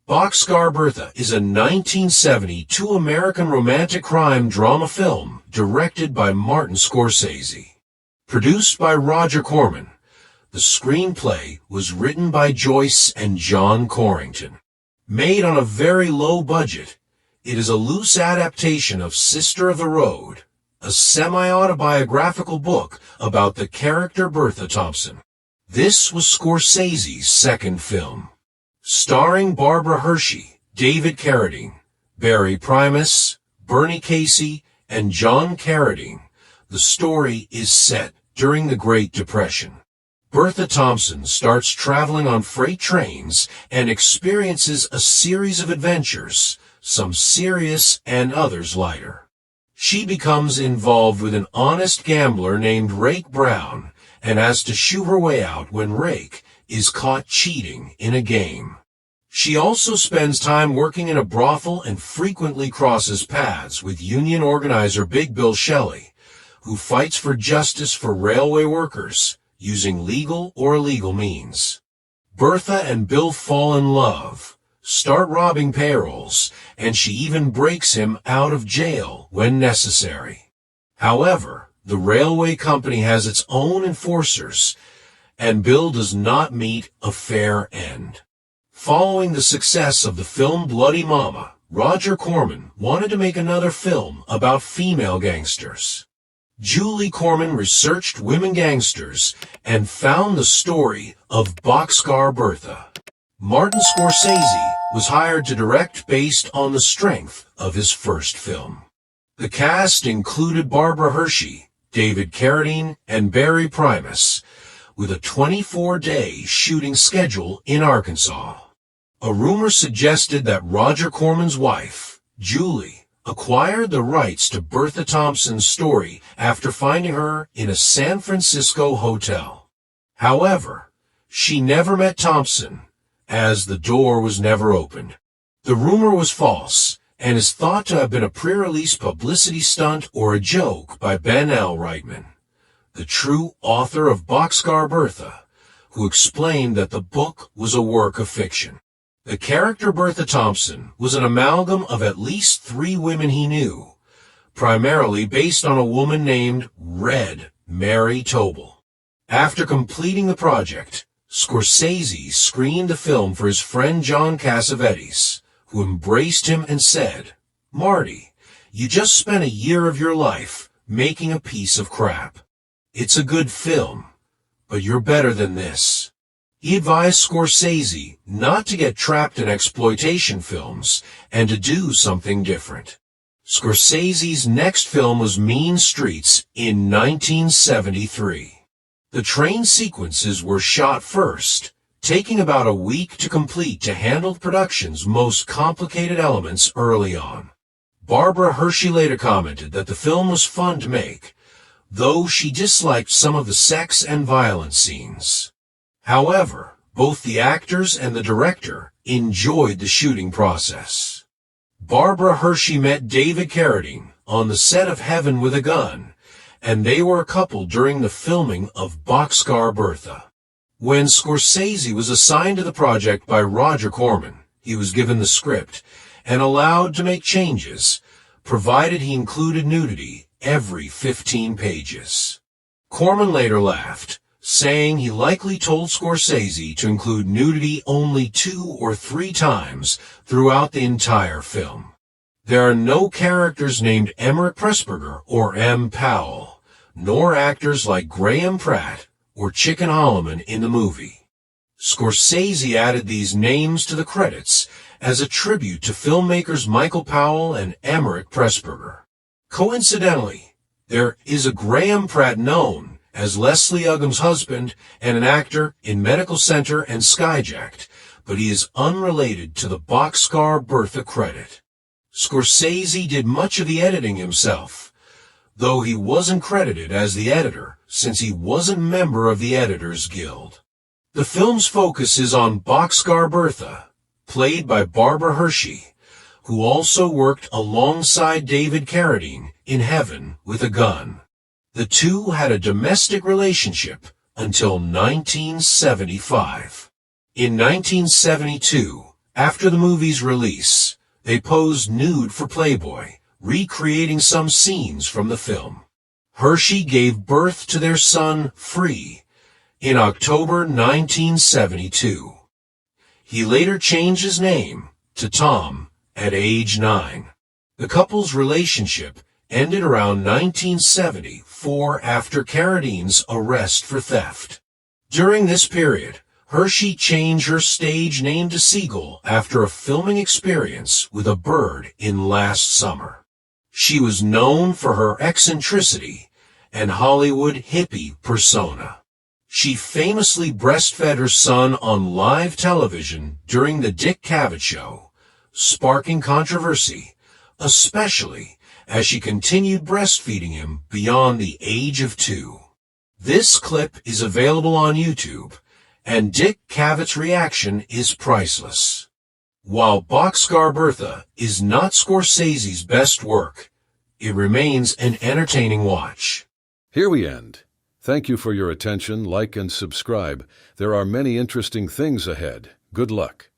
Boxcar Bertha is a 1972 American romantic crime drama film directed by Martin Scorsese. Produced by Roger Corman, the screenplay was written by Joyce and John Corrington. Made on a very low budget, it is a loose adaptation of Sister of the Road, a semi-autobiographical book about the character Bertha Thompson. This was Scorsese's second film. Starring Barbara Hershey, David Carradine, Barry Primus, Bernie Casey, and John Carradine, the story is set during the Great Depression. Bertha Thompson starts traveling on freight trains and experiences a series of adventures, some serious and others lighter. She becomes involved with an honest gambler named Rake Brown and has to shoo her way out when Rake is caught cheating in a game. She also spends time working in a brothel and frequently crosses paths with union organizer Big Bill Shelley, who fights for justice for railway workers using legal or illegal means. Bertha and Bill fall in love, start robbing payrolls, and she even breaks him out of jail when necessary. However, the railway company has its own enforcers, and Bill does not meet a fair end. Following the success of the film Bloody Mama, Roger Corman wanted to make another film about female gangsters. Julie Corman researched women gangsters and found the story of Boxcar Bertha. Martin Scorsese was hired to direct based on the strength of his first film. The cast included Barbara Hershey, David Carradine, and Barry Primus, with a 24-day shooting schedule in Arkansas. A rumor suggested that Roger Corman's wife, Julie, acquired the rights to Bertha Thompson's story after finding her in a San Francisco hotel. However, she never met Thompson, as the door was never opened. The rumor was false, and is thought to have been a pre-release publicity stunt or a joke by Ben L. Reitman, the true author of Boxcar Bertha, who explained that the book was a work of fiction. The character Bertha Thompson was an amalgam of at least 3 women he knew, primarily based on a woman named Red Mary Tobel. After completing the project, Scorsese screened the film for his friend John Cassavetes, who embraced him and said, "Marty, you just spent a year of your life making a piece of crap. It's a good film, but you're better than this." He advised Scorsese not to get trapped in exploitation films and to do something different. Scorsese's next film was Mean Streets in 1973. The train sequences were shot first, taking about a week to complete to handle production's most complicated elements early on. Barbara Hershey later commented that the film was fun to make, though she disliked some of the sex and violence scenes. However, both the actors and the director enjoyed the shooting process. Barbara Hershey met David Carradine on the set of Heaven with a Gun, and they were a couple during the filming of Boxcar Bertha. When Scorsese was assigned to the project by Roger Corman, he was given the script and allowed to make changes, provided he included nudity every 15 pages. Corman later laughed, saying he likely told Scorsese to include nudity only 2 or 3 times throughout the entire film. There are no characters named Emmerich Pressburger or M. Powell, nor actors like Graham Pratt or Chicken Holloman in the movie. Scorsese added these names to the credits as a tribute to filmmakers Michael Powell and Emmerich Pressburger. Coincidentally, there is a Graham Pratt known as Leslie Uggams' husband and an actor in Medical Center and Skyjacked, but he is unrelated to the Boxcar Bertha credit. Scorsese did much of the editing himself, though he wasn't credited as the editor since he wasn't a member of the Editors Guild. The film's focus is on Boxcar Bertha, played by Barbara Hershey, who also worked alongside David Carradine in Heaven with a Gun. The two had a domestic relationship until 1975. In 1972, After the movie's release, they posed nude for Playboy, recreating some scenes from the film. Hershey gave birth to their son, Free, in October 1972. He later changed his name to Tom at age 9. The couple's relationship ended around 1974 after Carradine's arrest for theft. During this period, Hershey changed her stage name to Siegel after a filming experience with a bird in last summer. She was known for her eccentricity and Hollywood hippie persona. She famously breastfed her son on live television during the Dick Cavett Show, sparking controversy, especially as she continued breastfeeding him beyond the age of 2. This clip is available on YouTube, and Dick Cavett's reaction is priceless. While Boxcar Bertha is not Scorsese's best work, it remains an entertaining watch. Here we end. Thank you for your attention. Like and subscribe. There are many interesting things ahead. Good luck.